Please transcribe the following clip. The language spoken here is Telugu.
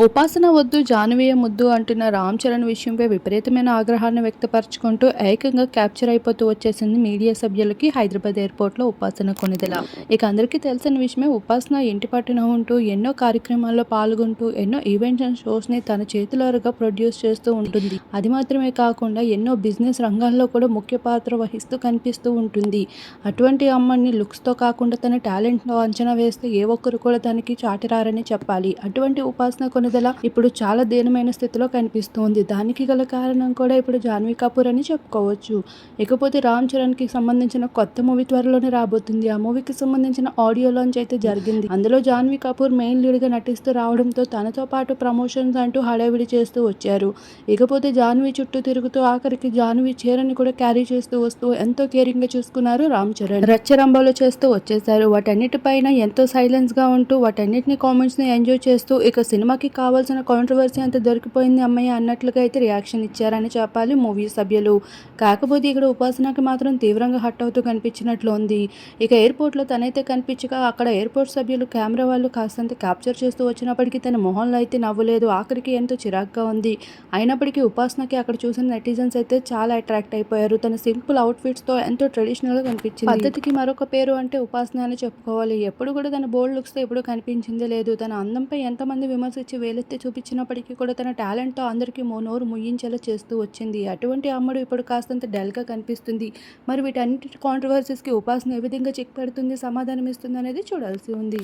ఉపాసన వద్దు జాహ్నవీయ ముద్దు అంటున్న రామ్ చరణ్ విషయంపై విపరీతమైన ఆగ్రహాన్ని వ్యక్తపరచుకుంటూ ఏకంగా క్యాప్చర్ అయిపోతూ వచ్చేసింది మీడియా సభ్యులకి హైదరాబాద్ ఎయిర్పోర్ట్లో ఉపాసన కొణిదెల. ఇక అందరికీ తెలిసిన విషయమే, ఉపాసన ఇంటి పట్టున ఉంటూ ఎన్నో కార్యక్రమాల్లో పాల్గొంటూ ఎన్నో ఈవెంట్స్ అండ్ షోస్ని తన చేతులారుగా ప్రొడ్యూస్ చేస్తూ ఉంటుంది. అది మాత్రమే కాకుండా ఎన్నో బిజినెస్ రంగాల్లో కూడా ముఖ్య పాత్ర వహిస్తూ కనిపిస్తూ ఉంటుంది. అటువంటి అమ్మని లుక్స్తో కాకుండా తన టాలెంట్తో అంచనా వేస్తే ఏ ఒక్కరు కూడా తనకి చాటిరారని చెప్పాలి. అటువంటి ఉపాసన కొణిదెల ఇప్పుడు చాలా దీనమైన స్థితిలో కనిపిస్తోంది. దానికి గల కారణం కూడా ఇప్పుడు జాహ్నవి కపూర్ అని చెప్పుకోవచ్చు. ఇకపోతే రామ్ చరణ్కి సంబంధించిన కొత్త మూవీ త్వరలోనే రాబోతుంది. ఆ మూవీకి సంబంధించిన ఆడియో లాంచ్ అయితే జరిగింది. అందులో జాహ్నవి కపూర్ మెయిన్ లీడ్గా నటిస్తూ రావడంతో తనతో పాటు ప్రమోషన్స్ అంటూ హడావిడి చేస్తూ వచ్చారు. ఇకపోతే జాహ్నవి చుట్టూ తిరుగుతూ ఆఖరికి జాహ్నవి చీరని కూడా క్యారీ చేస్తూ వస్తూ ఎంతో కేరింగ్గా చూసుకున్నారు రామ్ చరణ్. రచ్చరంబోలో చేస్తూ వచ్చేశారు. వాటన్నిటిపైన ఎంతో సైలెన్స్గా ఉంటూ వాటన్నిటిని కామెంట్స్ని ఎంజాయ్ చేస్తూ ఇక సినిమాకి కావాల్సిన కాంట్రవర్సీ అంతా దొరికిపోయింది అమ్మాయి అన్నట్లుగా అయితే రియాక్షన్ ఇచ్చారని చెప్పాలి మూవీ సభ్యులు. కాకపోతే ఇక్కడ ఉపాసనకి మాత్రం తీవ్రంగా హట్ అవుతూ కనిపించినట్లు ఉంది. ఇక ఎయిర్పోర్ట్లో తనైతే కనిపించగా అక్కడ ఎయిర్పోర్ట్ సభ్యులు కెమెరా వాళ్ళు కాస్తంత క్యాప్చర్ చేస్తూ వచ్చినప్పటికీ తన మొహంలో అయితే నవ్వలేదు. ఆఖరికి ఎంతో చిరాగ్గా ఉంది. అయినప్పటికీ ఉపాసనకి అక్కడ చూసిన నెటిజన్స్ అయితే చాలా అట్రాక్ట్ అయిపోయారు. తన సింపుల్ అవుట్ఫిట్స్తో ఎంతో ట్రెడిషనల్గా కనిపించింది. పద్ధతికి మరొక పేరు అంటే ఉపాసన అని చెప్పుకోవాలి. ఎప్పుడు కూడా తన బోల్డ్ లుక్స్తో ఎప్పుడు కనిపించిందే లేదు. తన అందంపై ఎంతమంది విమర్శించి వేలెత్తి చూపించినప్పటికీ కూడా తన టాలెంట్తో అందరికీ నోరు ముయ్యించేలా చేస్తూ వచ్చింది. అటువంటి అమ్మడు ఇప్పుడు కాస్తంత డల్గా కనిపిస్తుంది. మరి వీటన్నిటి కాంట్రవర్సీస్కి ఉపాసన ఏ విధంగా చెక్ పెడుతుంది, సమాధానం ఇస్తుంది అనేది చూడాల్సి ఉంది.